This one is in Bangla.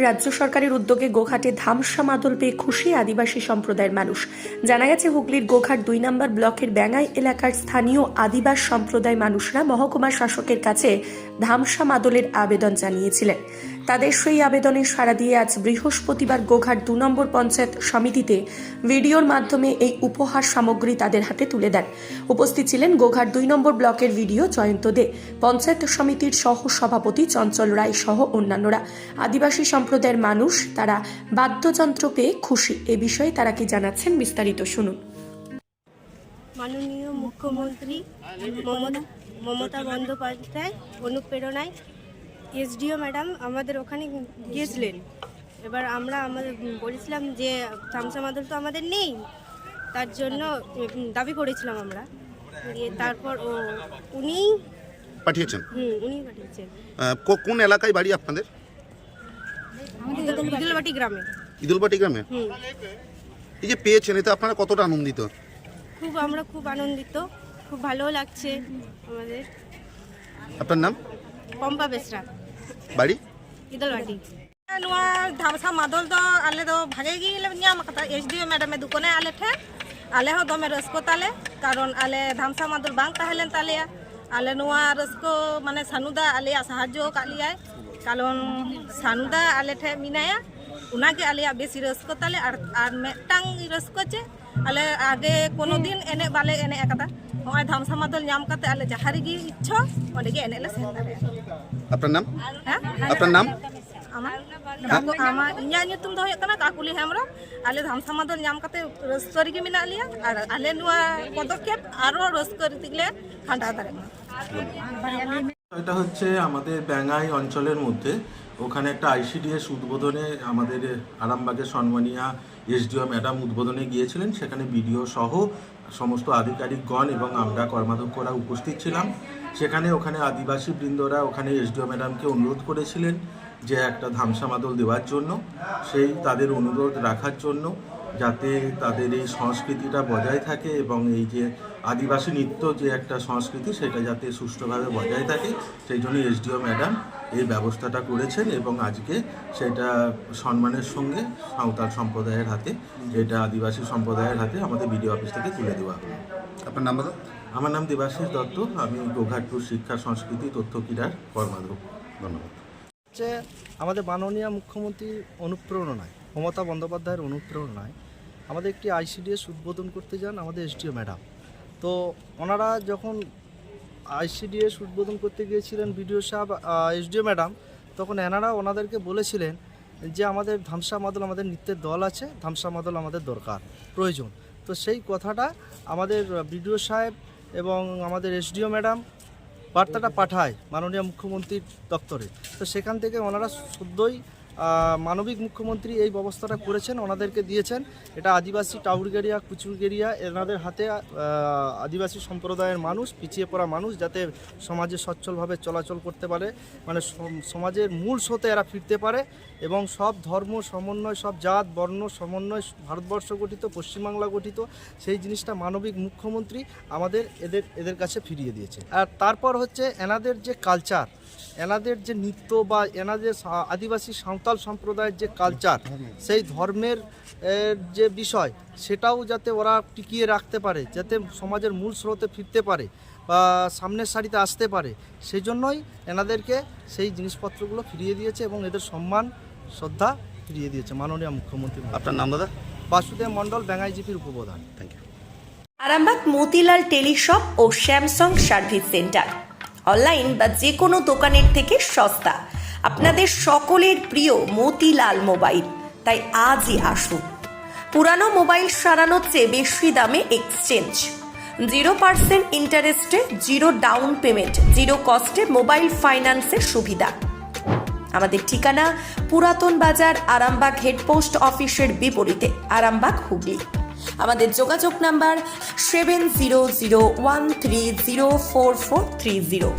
রাজ্য সরকারের উদ্যোগে গোঘাটে ধামসা মাদল পেয়ে খুশি আদিবাসী সম্প্রদায়ের মানুষ। জানা গেছে হুগলির গোঘাট 2 নম্বর ব্লকের ব্যাঙ্গাই এলাকার স্থানীয় আদিবাসী সম্প্রদায় মানুষরা মহকুমা শাসকের কাছে ধামসা মাদলের আবেদন জানিয়েছিলেন। তাদের সেই আবেদনে সাড়া দিয়ে আজ বৃহস্পতিবার গোঘাট 2 নম্বর পঞ্চায়েত সমিতিতে ভিডিওর মাধ্যমে এই উপহার সামগ্রী তাদের হাতে তুলে দেন। উপস্থিত ছিলেন গোঘাট 2 নম্বর ব্লকের ভিডিও জয়ন্ত দে, পঞ্চায়েত সমিতির সহ সভাপতি চঞ্চল রায় সহ অন্যান্যরা। আদিবাসী সম্প্রদায়ের মানুষ তারা বাদ্যযন্ত্র পেয়ে খুশি। এ বিষয়ে তারা কি জানাচ্ছেন বিস্তারিত শুনুন। মাননীয় মুখ্যমন্ত্রী মমতা বন্দ্যোপাধ্যায় অনুপ্রেরণায় এসডিও ম্যাডাম আমাদের ওখানে গিয়েছিলেন। এবার আমরা বলেছিলাম যে ধামসা মাদল তো আমাদের নেই, তার জন্য দাবি করেছিলাম আমরা। দিয়ে তারপর উনি পাঠিয়েছেন। উনি পাঠিয়েছেন। কোন এলাকায় বাড়ি আপনাদের? ইদুলবাটি গ্রামে। ইদুলবাটি গ্রামে? এই যে পেয়েছেন, এতে আপনারা কতটা আনন্দিত? আমরা খুব আনন্দিত, খুব ভালো লাগছে আমাদের। আপনার নাম? পম্পা বেসরা, বাড়ি ইদুলবাটি। ᱱᱚᱣᱟ ধামসা মাদল ᱫᱚ ᱟᱞᱮ ᱫᱚ ᱵᱷᱟᱜᱮ ᱜᱮᱞᱮ ᱧᱟᱢ ᱟᱠᱟᱫᱟ ᱮᱥᱰᱤओ ᱢᱮᱰᱟᱢᱮ ᱫᱩᱠᱟᱹᱱᱟᱭ ᱟᱞᱮ ᱴᱷᱮᱱ। ᱟᱞᱮ ᱦᱚᱸ ᱫᱚᱢᱮ ᱨᱟᱹᱥᱠᱟᱹ ᱛᱟᱞᱮ, ᱠᱟᱨᱚᱱ ᱟᱞᱮ ধামসা মাদল ᱵᱟᱝ ᱛᱟᱦᱮᱸ ᱞᱮᱱ ᱛᱟᱞᱮᱭᱟ। ᱟᱞᱮ ᱱᱚᱣᱟ ᱨᱟᱹᱥᱠᱟᱹ ᱢᱟᱱᱮ ᱥᱟᱱᱩᱫᱟ ᱟᱞᱮᱭᱟᱜ ᱥᱟᱦᱟᱡᱽᱡᱚ ᱟᱠᱟᱫ ᱞᱮᱭᱟᱭ, ᱠᱟᱨᱚᱱ ᱥᱟᱱᱩᱫᱟ ᱟᱞᱮ ᱴᱷᱮᱱ ᱢᱮᱱᱟᱭᱟ, ᱚᱱᱟᱜᱮ ᱟᱞᱮᱭᱟᱜ ᱵᱮᱥᱤ ᱨᱟᱹᱥᱠᱟᱹ ᱛᱟᱞᱮ। ᱟᱨ ᱢᱤᱫᱴᱟᱝ ᱨᱟᱹᱥᱠᱟᱹ ᱪᱮ ᱟᱞᱮ ᱟᱜᱮ ᱠᱳᱱᱳ ᱫᱤᱱ ᱮᱱᱮᱡ ᱵᱟᱞᱮ ᱮᱱᱮᱡ ᱟᱠᱟᱫᱟ। ᱱᱚᱜᱼᱚᱭ ধামসা মাদল ᱧᱟᱢ ᱠᱟᱛᱮ ᱟᱞᱮ ᱡᱟᱦᱟᱸ ᱨᱮᱜᱮ ᱤᱪᱪᱷᱟ ᱚᱸᱰᱮ ᱜᱮ ᱮᱱᱮᱡ ᱞᱮ ᱥᱮᱱ ᱫᱟᱲᱮᱭᱟᱜᱼᱟ। আপনার নাম? হ্যাঁ, আপনার নাম? ᱤᱧᱟᱹᱜ ᱧᱩᱛᱩᱢ ᱫᱚ ᱦᱩᱭᱩᱜ ᱠᱟᱱᱟ ᱠᱟকুᱞᱤ ᱦᱮᱢᱵᱨᱚᱢ। ᱟᱞᱮ ধামসা মাদল ᱧᱟᱢ ᱠᱟᱛᱮ ᱨᱟᱹᱥᱠᱟᱹ ᱨᱮᱜᱮ ᱢᱮᱱᱟᱜ ᱞᱮᱭᱟ, ᱟᱨ ᱟᱞᱮ ᱱᱚᱣᱟ পদক্ষেপ আরো রস্কো রেতে খান্ডা দাঁড়াবো। এটা হচ্ছে আমাদের ব্যাঙ্গাই অঞ্চলের মধ্যে, ওখানে একটা আইসিডিএস উদ্বোধনে আমাদের আরামবাগের সম্মানীয়া এসডিও ম্যাডাম উদ্বোধনে গিয়েছিলেন। সেখানে বিডিও সহ সমস্ত আধিকারিকগণ এবং আমরা কর্মাধ্যক্ষরা উপস্থিত ছিলাম। ওখানে আদিবাসী বৃন্দরা ওখানে এসডিও ম্যাডামকে অনুরোধ করেছিলেন যে একটা ধামসা মাদল দেওয়ার জন্য, সেই তাদের অনুরোধ রাখার জন্য, যাতে তাদের এই সংস্কৃতিটা বজায় থাকে এবং এই যে আদিবাসী নৃত্য যে একটা সংস্কৃতি সেটা যাতে সুষ্ঠুভাবে বজায় থাকে, সেই জন্য এসডিও ম্যাডাম এই ব্যবস্থাটা করেছেন। এবং আজকে সেটা সম্মানের সঙ্গে সাঁওতাল সম্প্রদায়ের হাতে, এটা আদিবাসী সম্প্রদায়ের হাতে আমাদের বিডিও অফিস থেকে তুলে দেওয়া হলো। আপনার নাম দাদা? আমার নাম দেবাশিস দত্ত, আমি গোঘাটপুর শিক্ষা সংস্কৃতি তথ্য ক্রীড়ার কর্মাধ্যক্ষ। ধন্যবাদ। হচ্ছে আমাদের মাননীয় মুখ্যমন্ত্রীর অনুপ্রেরণায়, মমতা বন্দ্যোপাধ্যায়ের অনুপ্রেরণায় আমাদের একটি আইসিডিএস উদ্বোধন করতে যান আমাদের এসডিও ম্যাডাম। তো ওনারা যখন আইসিডিএস উদ্বোধন করতে গিয়েছিলেন বিডিও সাহেব, এসডিও ম্যাডাম, তখন এনারা ওনাদেরকে বলেছিলেন যে আমাদের ধামসা মাদল, আমাদের নৃত্যের দল আছে, ধামসা মাদল আমাদের দরকার, প্রয়োজন। তো সেই কথাটা আমাদের বিডিও সাহেব এবং আমাদের এসডিও ম্যাডাম বার্তাটা পাঠায় মাননীয় মুখ্যমন্ত্রীর দপ্তরে। তো সেখান থেকে ওনারা সদ্যই মানবিক মুখ্যমন্ত্রী এই ব্যবস্থাটা করেছেন, ওনাদেরকে দিয়েছেন। এটা আদিবাসী টাউরগেরিয়া, কুচুরগেরিয়া এনাদের হাতে আদিবাসী সম্প্রদায়ের মানুষ, পিছিয়ে পড়া মানুষ যাতে সমাজে সচ্ছলভাবে চলাচল করতে পারে, মানে সমাজের মূল স্রোতে এরা ফিরতে পারে এবং সব ধর্ম সমন্বয়, সব জাত বর্ণ সমন্বয়, ভারতবর্ষ গঠিত, পশ্চিমবাংলা গঠিত, সেই জিনিসটা মানবিক মুখ্যমন্ত্রী আমাদের এদের কাছে ফিরিয়ে দিয়েছে। আর তারপর হচ্ছে এনাদের যে কালচার, এনাদের যে নৃত্য বা এনাদের আদিবাসী সাঁওতাল সম্প্রদায়ের যে কালচার, সেই ধর্মের যে বিষয়, সেটাও যাতে ওরা টিকিয়ে রাখতে পারে, যাতে সমাজের মূল স্রোতে ফিরতে পারে বা সামনের সারিতে আসতে পারে, সেই জন্যই এনাদেরকে সেই জিনিসপত্রগুলো ফিরিয়ে দিয়েছে এবং এদের সম্মান শ্রদ্ধা ফিরিয়ে দিয়েছে মাননীয় মুখ্যমন্ত্রী। আপনার নাম দাদা? বাসুদেব মণ্ডল, ব্যাঙ্গাই জিপির উপপ্রধান। Thank you. Arambagh Motilal teleshop ও স্যামসাং সার্ভিস সেন্টার, অনলাইন বা যে কোনো দোকানের থেকে সস্তা। আপনাদের সকলের প্রিয় মতিলাল মোবাইল, তাই আজই আসুন। পুরানো মোবাইল সারানোর চেয়ে বেশি দামে এক্সচেঞ্জ, 0% ইন্টারেস্টে, 0 ডাউন পেমেন্ট, 0 কস্টে মোবাইল ফাইন্যান্সের সুবিধা। আমাদের ঠিকানা পুরাতন বাজার, আরামবাগ হেডপোস্ট অফিসের বিপরীতে, আরামবাগ, হুগলি। আমাদের যোগাযোগ নাম্বার 7001304430।